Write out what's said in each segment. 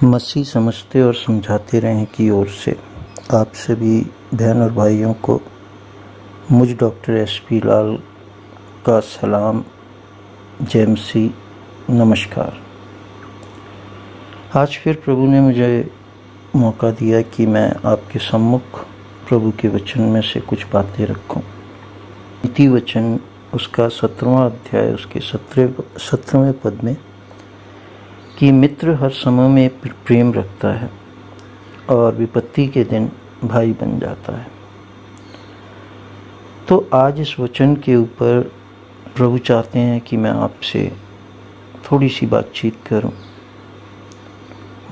मसीह समझते और समझाते रहें की ओर से आप सभी बहन और भाइयों को मुझ डॉक्टर SP लाल का सलाम, जय मसीह, नमस्कार। आज फिर प्रभु ने मुझे मौका दिया कि मैं आपके सम्मुख प्रभु के वचन में से कुछ बातें रखूं। नीति वचन उसका 17वां अध्याय उसके 17वें पद में कि मित्र हर समय में प्रेम रखता है और विपत्ति के दिन भाई बन जाता है। तो आज इस वचन के ऊपर प्रभु चाहते हैं कि मैं आपसे थोड़ी सी बातचीत करूं।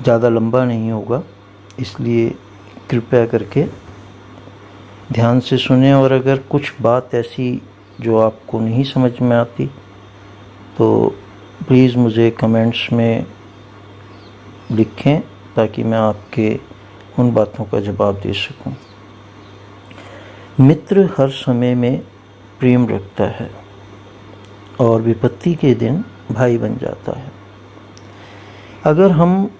ज़्यादा लंबा नहीं होगा, इसलिए कृपया करके ध्यान से सुने, और अगर कुछ बात ऐसी जो आपको नहीं समझ में आती तो प्लीज़ मुझे कमेंट्स में लिखें ताकि मैं आपके उन बातों का जवाब दे सकूं। मित्र हर समय में प्रेम रखता है और विपत्ति के दिन भाई बन जाता है। अगर हम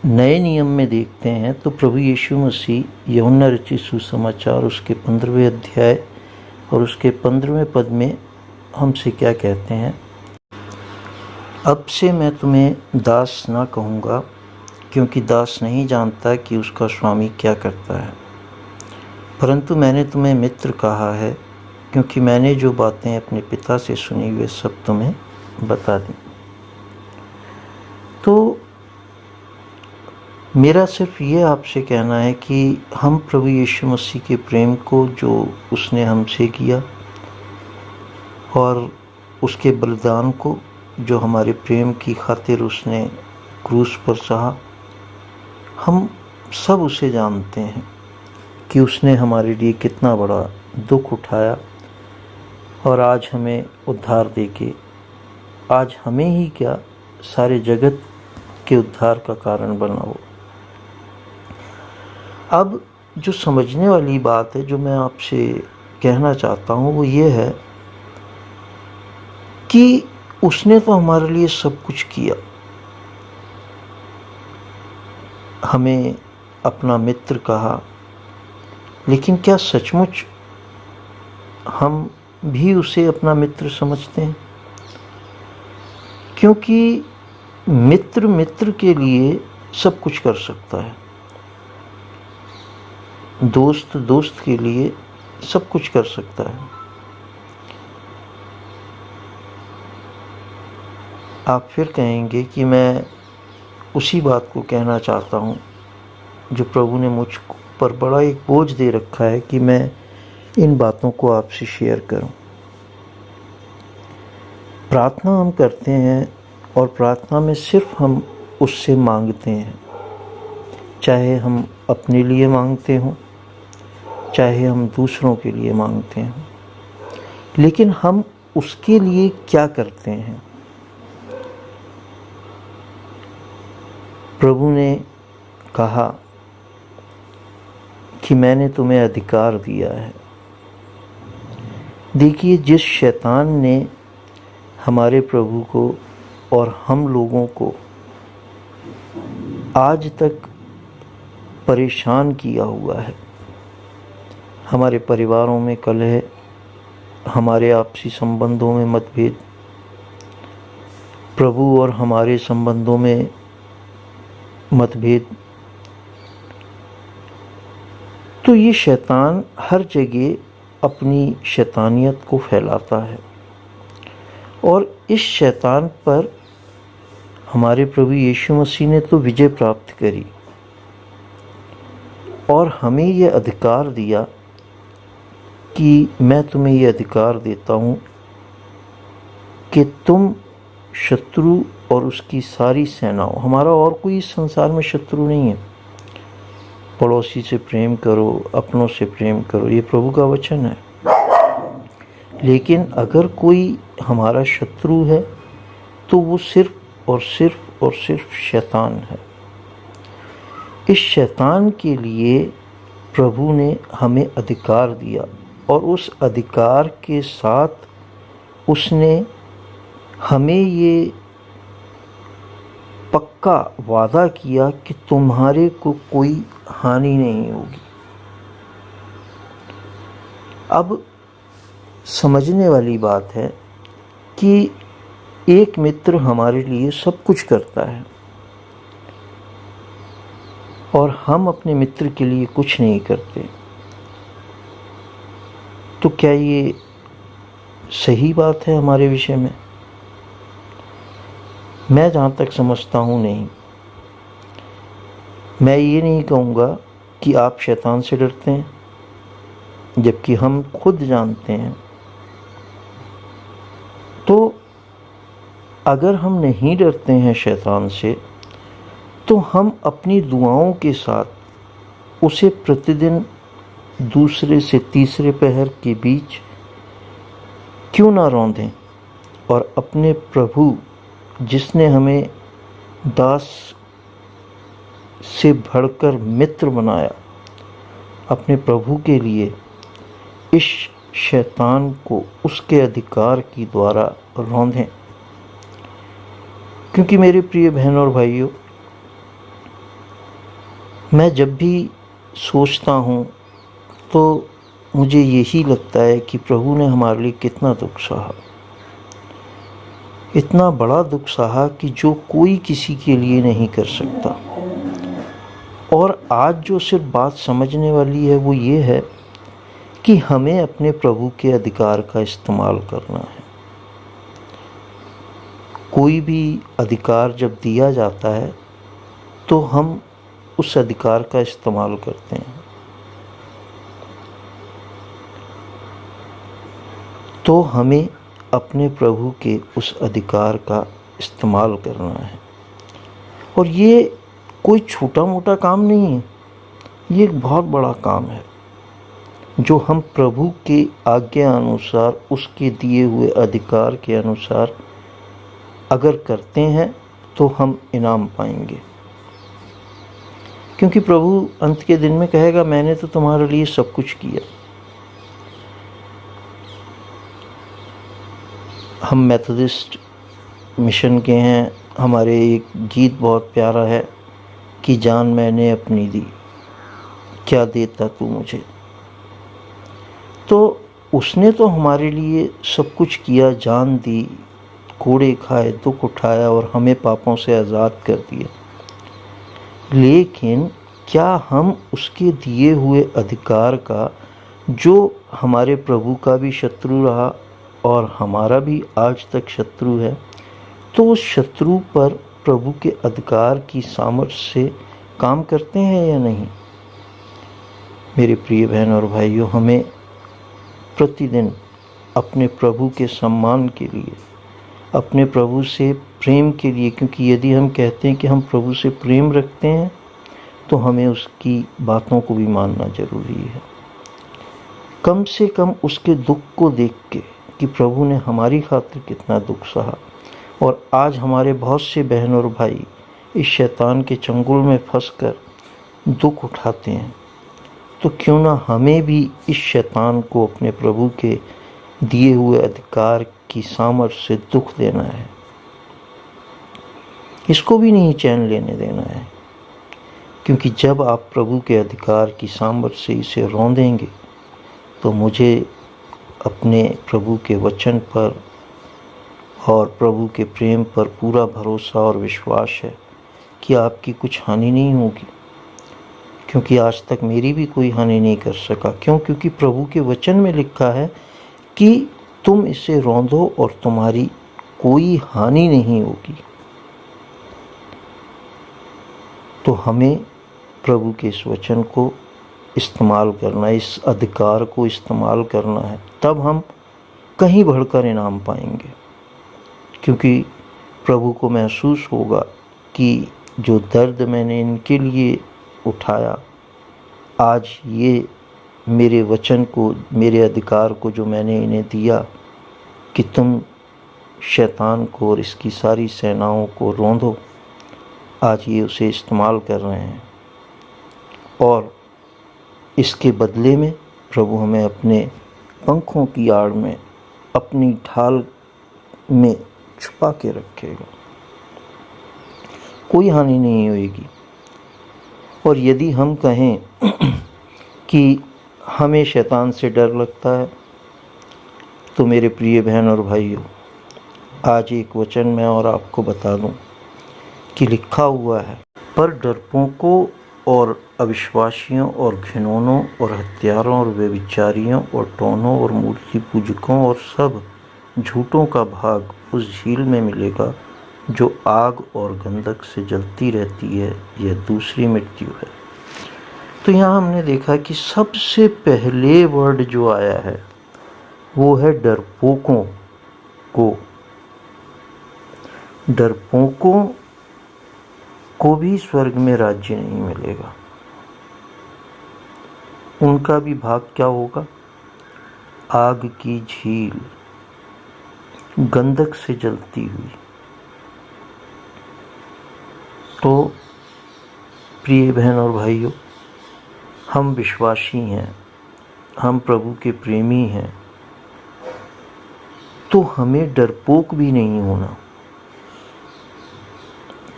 नए नियम में देखते हैं तो प्रभु यीशु मसीह यूहन्ना रचित सुसमाचार उसके 15वें अध्याय और उसके 15वें पद में हमसे क्या कहते हैं। अब से मैं तुम्हें दास ना कहूँगा, क्योंकि दास नहीं जानता कि उसका स्वामी क्या करता है, परंतु मैंने तुम्हें मित्र कहा है, क्योंकि मैंने जो बातें अपने पिता से सुनी वे सब तुम्हें बता दी। तो मेरा सिर्फ ये आपसे कहना है कि हम प्रभु यीशु मसीह के प्रेम को जो उसने हमसे किया और उसके बलिदान को जो हमारे प्रेम की खातिर उसने क्रूस पर सहा, हम सब उसे जानते हैं कि उसने हमारे लिए कितना बड़ा दुख उठाया और आज हमें उद्धार देके, आज हमें ही क्या सारे जगत के उद्धार का कारण बना हो। अब जो समझने वाली बात है जो मैं आपसे कहना चाहता हूँ वो ये है कि उसने तो हमारे लिए सब कुछ किया, हमें अपना मित्र कहा, लेकिन क्या सचमुच हम भी उसे अपना मित्र समझते हैं? क्योंकि मित्र मित्र के लिए सब कुछ कर सकता है, दोस्त दोस्त के लिए सब कुछ कर सकता है। आप फिर कहेंगे कि मैं उसी बात को कहना चाहता हूँ जो प्रभु ने मुझ पर बड़ा एक बोझ दे रखा है कि मैं इन बातों को आपसे शेयर करूँ। प्रार्थना हम करते हैं और प्रार्थना में सिर्फ हम उससे मांगते हैं, चाहे हम अपने लिए मांगते हों, चाहे हम दूसरों के लिए मांगते हैं, लेकिन हम उसके लिए क्या करते हैं? प्रभु ने कहा कि मैंने तुम्हें अधिकार दिया है। देखिए, जिस शैतान ने हमारे प्रभु को और हम लोगों को आज तक परेशान किया हुआ है, हमारे परिवारों में कलह, हमारे आपसी संबंधों में मतभेद, प्रभु और हमारे संबंधों में मतभेद, तो ये शैतान हर जगह अपनी शैतानियत को फैलाता है और इस शैतान पर हमारे प्रभु यीशु मसीह ने तो विजय प्राप्त करी और हमें ये अधिकार दिया कि मैं तुम्हें ये अधिकार देता हूँ कि तुम शत्रु और उसकी सारी सेनाओं, हमारा और कोई इस संसार में शत्रु नहीं है, पड़ोसी से प्रेम करो, अपनों से प्रेम करो, ये प्रभु का वचन है। लेकिन अगर कोई हमारा शत्रु है तो वो सिर्फ और सिर्फ और सिर्फ शैतान है। इस शैतान के लिए प्रभु ने हमें अधिकार दिया और उस अधिकार के साथ उसने हमें ये पक्का वादा किया कि तुम्हारे को कोई हानि नहीं होगी। अब समझने वाली बात है कि एक मित्र हमारे लिए सब कुछ करता है और हम अपने मित्र के लिए कुछ नहीं करते, तो क्या ये सही बात है हमारे विषय में? मैं जहाँ तक समझता हूँ नहीं। मैं ये नहीं कहूँगा कि आप शैतान से डरते हैं, जबकि हम खुद जानते हैं। तो अगर हम नहीं डरते हैं शैतान से, तो हम अपनी दुआओं के साथ उसे प्रतिदिन दूसरे से तीसरे पहर के बीच क्यों ना रौंदें और अपने प्रभु, जिसने हमें दास से बढ़कर मित्र बनाया, अपने प्रभु के लिए इस शैतान को उसके अधिकार की द्वारा रौंदें। क्योंकि मेरे प्रिय बहनों और भाइयों, मैं जब भी सोचता हूँ तो मुझे यही लगता है कि प्रभु ने हमारे लिए कितना दुख सहा, इतना बड़ा दुख सहा कि जो कोई किसी के लिए नहीं कर सकता। और आज जो सिर्फ बात समझने वाली है वो ये है कि हमें अपने प्रभु के अधिकार का इस्तेमाल करना है। कोई भी अधिकार जब दिया जाता है तो हम उस अधिकार का इस्तेमाल करते हैं। तो हमें अपने प्रभु के उस अधिकार का इस्तेमाल करना है। और ये कोई छोटा मोटा काम नहीं है, ये एक बहुत बड़ा काम है जो हम प्रभु के आज्ञा अनुसार, उसके दिए हुए अधिकार के अनुसार अगर करते हैं तो हम इनाम पाएंगे। क्योंकि प्रभु अंत के दिन में कहेगा, मैंने तो तुम्हारे लिए सब कुछ किया। हम मेथोडिस्ट मिशन के हैं। हमारे एक गीत बहुत प्यारा है कि जान मैंने अपनी दी, क्या देता तू मुझे। तो उसने तो हमारे लिए सब कुछ किया, जान दी, कोड़े खाए, दुख उठाया और हमें पापों से आज़ाद कर दिया। लेकिन क्या हम उसके दिए हुए अधिकार का, जो हमारे प्रभु का भी शत्रु रहा और हमारा भी आज तक शत्रु है, तो उस शत्रु पर प्रभु के अधिकार की सामर्थ्य से काम करते हैं या नहीं? मेरे प्रिय बहन और भाइयों, हमें प्रतिदिन अपने प्रभु के सम्मान के लिए, अपने प्रभु से प्रेम के लिए, क्योंकि यदि हम कहते हैं कि हम प्रभु से प्रेम रखते हैं तो हमें उसकी बातों को भी मानना जरूरी है। कम से कम उसके दुख को देख के कि प्रभु ने हमारी खातिर कितना दुख सहा। और आज हमारे बहुत से बहन और भाई इस शैतान के चंगुल में फंसकर दुख उठाते हैं, तो क्यों ना हमें भी इस शैतान को अपने प्रभु के दिए हुए अधिकार की सामर्थ्य से दुख देना है। इसको भी नहीं चैन लेने देना है, क्योंकि जब आप प्रभु के अधिकार की सामर्थ्य से इसे रौंदेंगे तो मुझे अपने प्रभु के वचन पर और प्रभु के प्रेम पर पूरा भरोसा और विश्वास है कि आपकी कुछ हानि नहीं होगी। क्योंकि आज तक मेरी भी कोई हानि नहीं कर सका। क्यों? क्योंकि प्रभु के वचन में लिखा है कि तुम इसे रौंदो और तुम्हारी कोई हानि नहीं होगी। तो हमें प्रभु के इस वचन को इस्तेमाल करना है, इस अधिकार को इस्तेमाल करना है, तब हम कहीं बढ़कर इनाम पाएंगे। क्योंकि प्रभु को महसूस होगा कि जो दर्द मैंने इनके लिए उठाया, आज ये मेरे वचन को, मेरे अधिकार को जो मैंने इन्हें दिया कि तुम शैतान को और इसकी सारी सेनाओं को रौंदो, आज ये उसे इस्तेमाल कर रहे हैं। और इसके बदले में प्रभु हमें अपने पंखों की आड़ में, अपनी ढाल में छुपा के रखेगा। कोई हानि नहीं होगी। और यदि हम कहें कि हमें शैतान से डर लगता है, तो मेरे प्रिय बहन और भाइयों, आज एक वचन मैं और आपको बता दूं कि लिखा हुआ है, पर डरपोकों और अविश्वासियों और घिनौनों और हत्यारों और व्यभिचारियों और टोनों और मूर्ति पूजकों और सब झूठों का भाग उस झील में मिलेगा जो आग और गंधक से जलती रहती है। यह दूसरी मृत्यु है। तो यहाँ हमने देखा कि सबसे पहले वर्ड जो आया है वो है डरपोकों को। डरपोकों को भी स्वर्ग में राज्य नहीं मिलेगा। उनका भी भाग क्या होगा? आग की झील, गंधक से जलती हुई। तो प्रिय बहन और भाइयों, हम विश्वासी हैं, हम प्रभु के प्रेमी हैं, तो हमें डरपोक भी नहीं होना।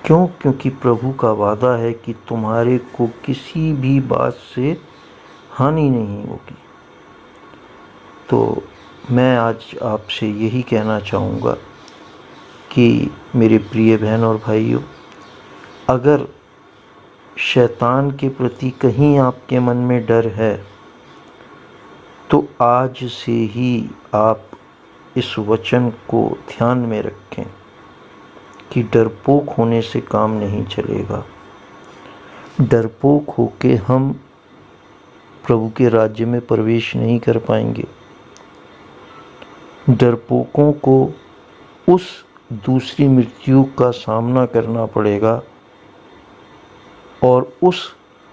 क्यों? क्योंकि प्रभु का वादा है कि तुम्हारे को किसी भी बात से हानि नहीं होगी। तो मैं आज आपसे यही कहना चाहूँगा कि मेरे प्रिय बहन और भाइयों, अगर शैतान के प्रति कहीं आपके मन में डर है, तो आज से ही आप इस वचन को ध्यान में रखें कि डरपोक होने से काम नहीं चलेगा। डरपोक होके हम प्रभु के राज्य में प्रवेश नहीं कर पाएंगे। डरपोकों को उस दूसरी मृत्यु का सामना करना पड़ेगा और उस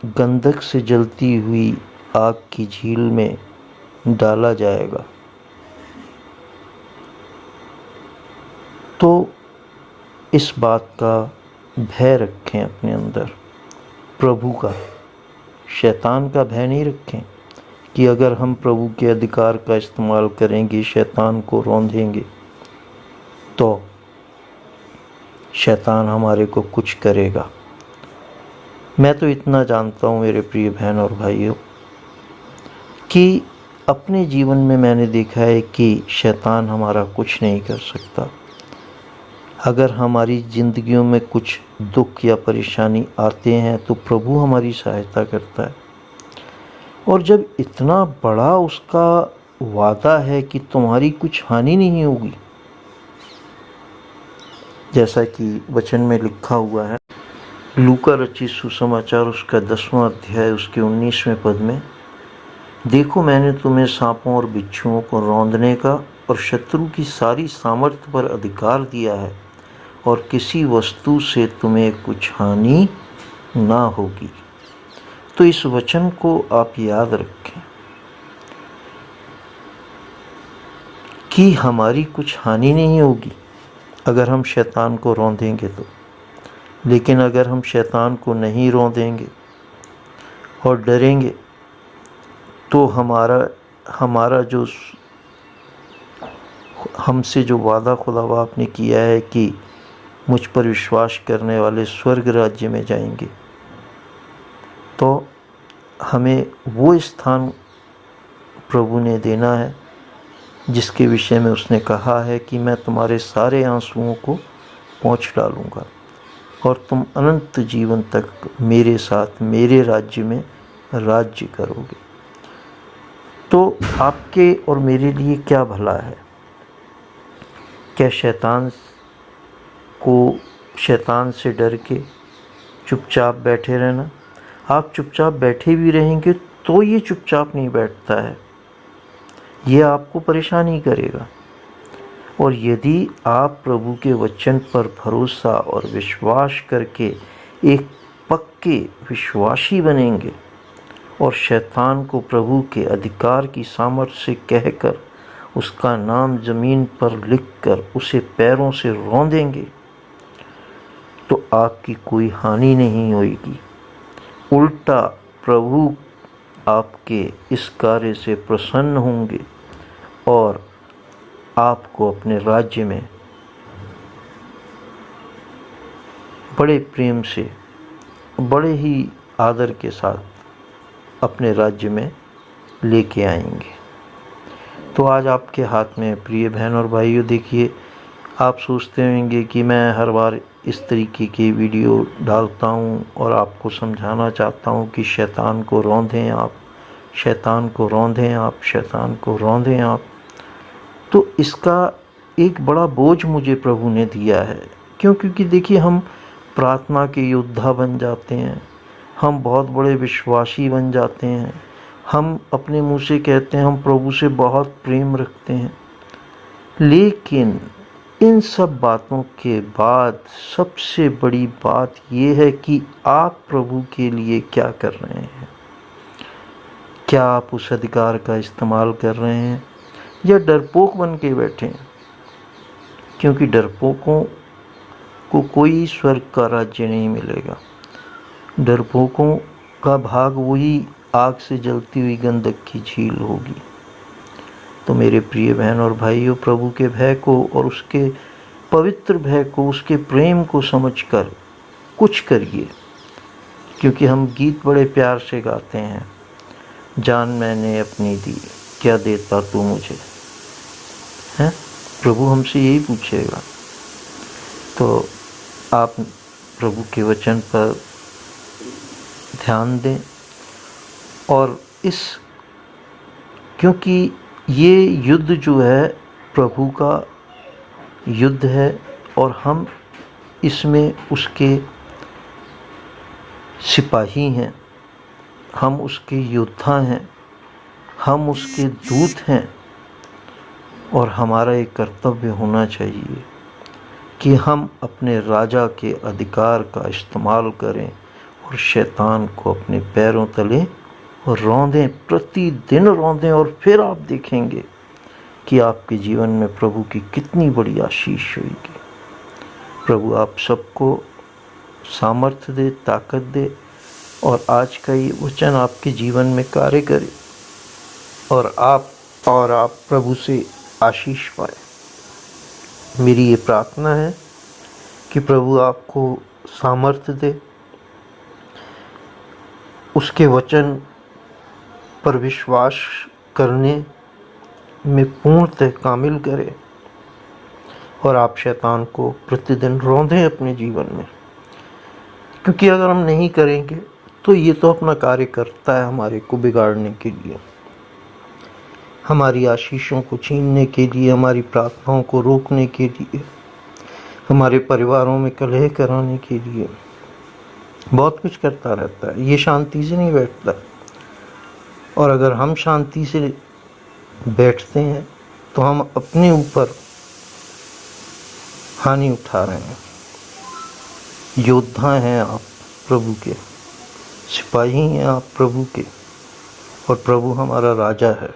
गंधक से जलती हुई आग की झील में डाला जाएगा। तो इस बात का भय रखें अपने अंदर, प्रभु का, शैतान का भय नहीं रखें कि अगर हम प्रभु के अधिकार का इस्तेमाल करेंगे, शैतान को रौंदेंगे, तो शैतान हमारे को कुछ करेगा। मैं तो इतना जानता हूँ मेरे प्रिय बहन और भाइयों कि अपने जीवन में मैंने देखा है कि शैतान हमारा कुछ नहीं कर सकता। अगर हमारी ज़िंदगियों में कुछ दुख या परेशानी आते हैं तो प्रभु हमारी सहायता करता है। और जब इतना बड़ा उसका वादा है कि तुम्हारी कुछ हानि नहीं होगी, जैसा कि वचन में लिखा हुआ है, लूका रचित सुसमाचार उसका 10वां अध्याय उसके 19वें पद में, देखो मैंने तुम्हें सांपों और बिच्छुओं को रौंदने का और शत्रु की सारी सामर्थ्य पर अधिकार दिया है, और किसी वस्तु से तुम्हें कुछ हानि ना होगी। तो इस वचन को आप याद रखें कि हमारी कुछ हानि नहीं होगी अगर हम शैतान को रौंदेंगे तो। लेकिन अगर हम शैतान को नहीं रौंदेंगे और डरेंगे, तो हमारा जो हमसे जो वादा खुदा बाप ने किया है कि मुझ पर विश्वास करने वाले स्वर्ग राज्य में जाएंगे, तो हमें वो स्थान प्रभु ने देना है जिसके विषय में उसने कहा है कि मैं तुम्हारे सारे आंसुओं को पोंछ डालूँगा और तुम अनंत जीवन तक मेरे साथ मेरे राज्य में राज्य करोगे। तो आपके और मेरे लिए क्या भला है? क्या शैतान से डर के चुपचाप बैठे रहना? आप चुपचाप बैठे भी रहेंगे तो ये चुपचाप नहीं बैठता है, ये आपको परेशानी करेगा। और यदि आप प्रभु के वचन पर भरोसा और विश्वास करके एक पक्के विश्वासी बनेंगे और शैतान को प्रभु के अधिकार की सामर्थ्य से कहकर उसका नाम ज़मीन पर लिखकर उसे पैरों से रौंदेंगे, तो आपकी कोई हानि नहीं होगी। उल्टा प्रभु आपके इस कार्य से प्रसन्न होंगे और आपको अपने राज्य में बड़े प्रेम से, बड़े ही आदर के साथ अपने राज्य में लेके आएंगे। तो आज आपके हाथ में प्रिय बहन और भाइयों, देखिए आप सोचते होंगे कि मैं हर बार इस तरीके की वीडियो डालता हूँ और आपको समझाना चाहता हूँ कि शैतान को रौंदें आप, शैतान को रौंदें आप, शैतान को रौंदें आप। तो इसका एक बड़ा बोझ मुझे प्रभु ने दिया है। क्यों? क्योंकि देखिए हम प्रार्थना के योद्धा बन जाते हैं, हम बहुत बड़े विश्वासी बन जाते हैं, हम अपने मुंह से कहते हैं हम प्रभु से बहुत प्रेम रखते हैं, लेकिन इन सब बातों के बाद सबसे बड़ी बात यह है कि आप प्रभु के लिए क्या कर रहे हैं। क्या आप उस अधिकार का इस्तेमाल कर रहे हैं या डरपोक बन के बैठे हैं? क्योंकि डरपोकों को कोई स्वर्ग का राज्य नहीं मिलेगा। डरपोकों का भाग वही आग से जलती हुई गंधक की झील होगी। तो मेरे प्रिय बहन और भाइयों, प्रभु के भय को और उसके पवित्र भय को, उसके प्रेम को समझकर कुछ करिए। क्योंकि हम गीत बड़े प्यार से गाते हैं, जान मैंने अपनी दी, क्या देता तू मुझे, हैं? प्रभु हमसे यही पूछेगा। तो आप प्रभु के वचन पर ध्यान दें और क्योंकि ये युद्ध जो है प्रभु का युद्ध है और हम इसमें उसके सिपाही हैं, हम उसके योद्धा हैं, हम उसके दूत हैं। और हमारा एक कर्तव्य होना चाहिए कि हम अपने राजा के अधिकार का इस्तेमाल करें और शैतान को अपने पैरों तले रौंदें, प्रतिदिन रौंदें। और फिर आप देखेंगे कि आपके जीवन में प्रभु की कितनी बड़ी आशीष होगी। प्रभु आप सबको सामर्थ्य दे, ताकत दे और आज का ये वचन आपके जीवन में कार्य करे और आप प्रभु से आशीष पाए। मेरी ये प्रार्थना है कि प्रभु आपको सामर्थ्य दे, उसके वचन पर विश्वास करने में पूर्णतः कामिल करे और आप शैतान को प्रतिदिन रौंदें अपने जीवन में। क्योंकि अगर हम नहीं करेंगे तो ये तो अपना कार्य करता है हमारे को बिगाड़ने के लिए, हमारी आशीषों को छीनने के लिए, हमारी प्रार्थनाओं को रोकने के लिए, हमारे परिवारों में कलह कराने के लिए, बहुत कुछ करता रहता है। ये शांति से नहीं बैठता। और अगर हम शांति से बैठते हैं तो हम अपने ऊपर हानि उठा रहे हैं। योद्धा हैं आप प्रभु के, सिपाही हैं आप प्रभु के, और प्रभु हमारा राजा है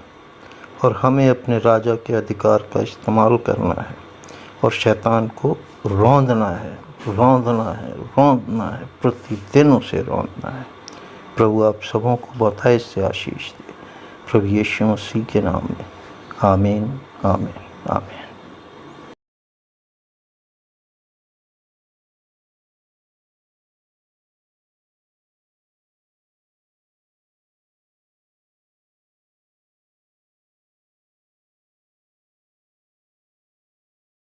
और हमें अपने राजा के अधिकार का इस्तेमाल करना है और शैतान को रौंदना है, रौंदना है, रौंदना है, प्रतिदिन उसे रौंदना है। प्रभु आप सबों को बहुत से आशीष दे, प्रभु यीशु मसीह के नाम में। आमीन, आमीन, आमीन।